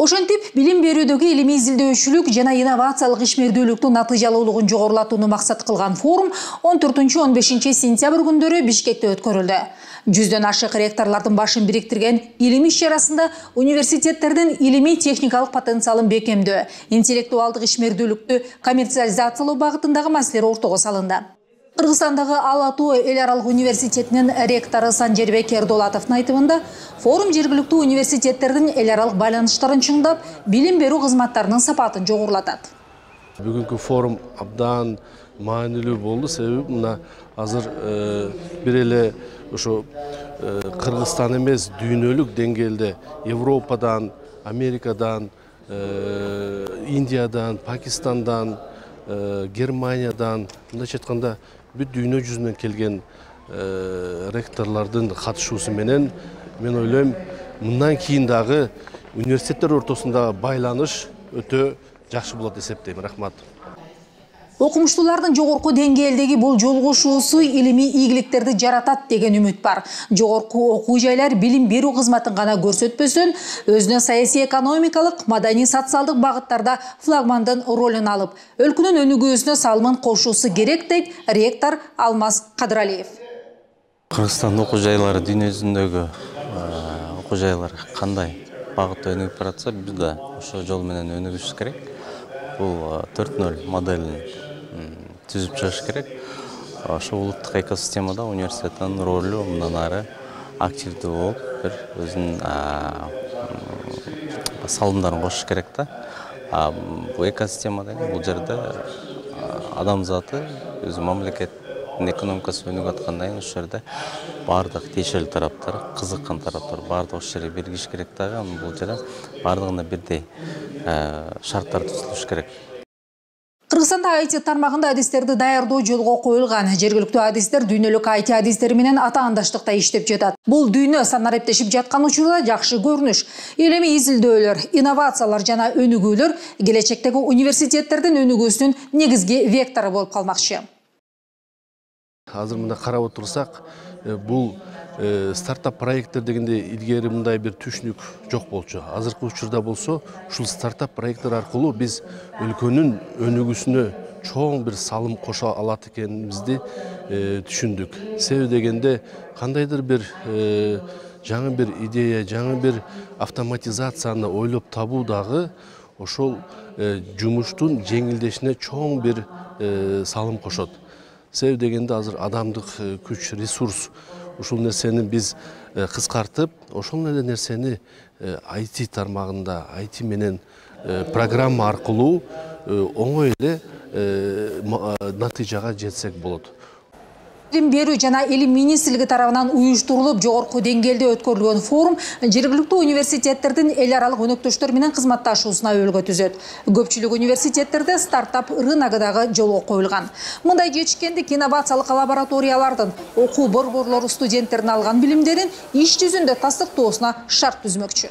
Ошентип, билим берүүдөгү илимий изилдөөчүлүк жана инновациялык ишмердүүлүктүн натыйжалуулугун жогорулатууну максат кылган форум 14-15 сентябрь күндөрү Бишкекте өткөрүлдү. 100дөн ашык ректорлордун башын бириктирген илимий иш-чарасында университеттердин илимий техникалык потенциалын бекемдөө, интеллектуалдык ишмердүүлүктү коммерциализациялоо багытындагы маселелер ортого салынды. Кыргызстандагы Ала Тоо эл аралык университетинин ректору Санжербек Эрдолатовдун айтымында, форум жергиликтүү университеттердин эл аралык байланыштарын чыңдап, билим берүү кызматтарынын сапатын жогорулатат. Бүгүнкү форум абдан маанилүү болду, себеби мына азыр бир эле ошо Кыргызстан эмес, дүйнөлүк деңгээлде Европадан, Америкадан, Индиядан, Пакистандан, Германиядан, мындайча айтканда бүт дүйнө жүзүнөн келген ректорлордун катышуусу менен мен ойлойм, мындан кийин дагы университеттер ортосундагы байланыш өтө жакшы болот деп эсептейм. Рахмат. Окумуштуулардын жогорку деңгээлдеги бул жолугушуусу илимий ийгиликтерди жаратат деген үмүт бар. Жогорку окуу жайлар билим берүү кызматын гана көрсөтпөсөн, өзүнө саясий экономикалык, маданий социалдык багыттарда флагмандын ролун алып, өлкөнүн өнүгүүсүнө салымын кошуусу керек дейт ректор Алмаз Кадыралиев. Кыргызстан окуу жайлары дүйнө жүзүндөгү окуу жайлар кандай багытта өнүгүп баратса, биз да ошол жол менен өнүгүшүбүз керек. Бул 4.0 моделин түзүп чыгыш керек. Ошо улуттук экосистемада университеттин ролу мындан ары активдүү болуп, бир өзүнүн салымдарын кошуш керек да. Бул экосистемада бул жерде адамзаты өзү мамлекеттин экономикасы өнүгүп аткандан кийин ошол жерде бардык тиешелүү тараптар, кызыккан тараптар бардык ошол жерге биригиш керек дагы. Бул жерде бардыгына бирдей шарттар түзүлүш керек. Кыргызстанда IT тармагында адистерди даярдоо жолго коюлган. Жергиликтүү адистер дүйнөлүк IT адистери менен атаандаштыкта иштеп жатат. Бул дүйнө санариптешип жаткан учурда жакшы көрүнүш. Илимий изилдөөлөр, инновациялар жана өнүгүүлөр келечектеги университеттердин өнүгүүсүнүн негизги вектору болуп калмакчы. Азыр мына карап отурсак, бул стартап проекттер дегенде илгери мындай бир түшүнүк жок болчу. Азыркы учурда болсо, ушул стартап проекттер аркылуу биз өлкөнүн өнүгүүсүнө чоң бир салым кошо алат экенибизди түшүндүк. Себеби дегенде кандайдыр бир жаңы бир идея, жаңы бир автоматизацияны ойлоп табуу дагы ошол жумуштун жеңилдешине чоң бир салым кошот. Себеби дегенде азыр адамдык күч, ресурс, ушул нерсени биз кыскартып, ошол эле нерсени IT тармагында, IT менен программа аркылуу оңой эле натыйжага жетсек болот. Билим берүү жана илим министрлиги тарабынан уюштурулуп, жогорку деңгээлде өткөрүлгөн форум жергиликтүү университеттердин эл аралык өнөктөштөр менен кызматташуусуна өбөлгө түзөт. Көпчүлүк университеттерде стартап рыногу дагы жолго коюлган. Мындай жетишкендик инновациялык лабораториялардын, окуу борборлору студенттердин алган билимдерин иш жүзүндө тастыктоосуна шарт түзмөкчү.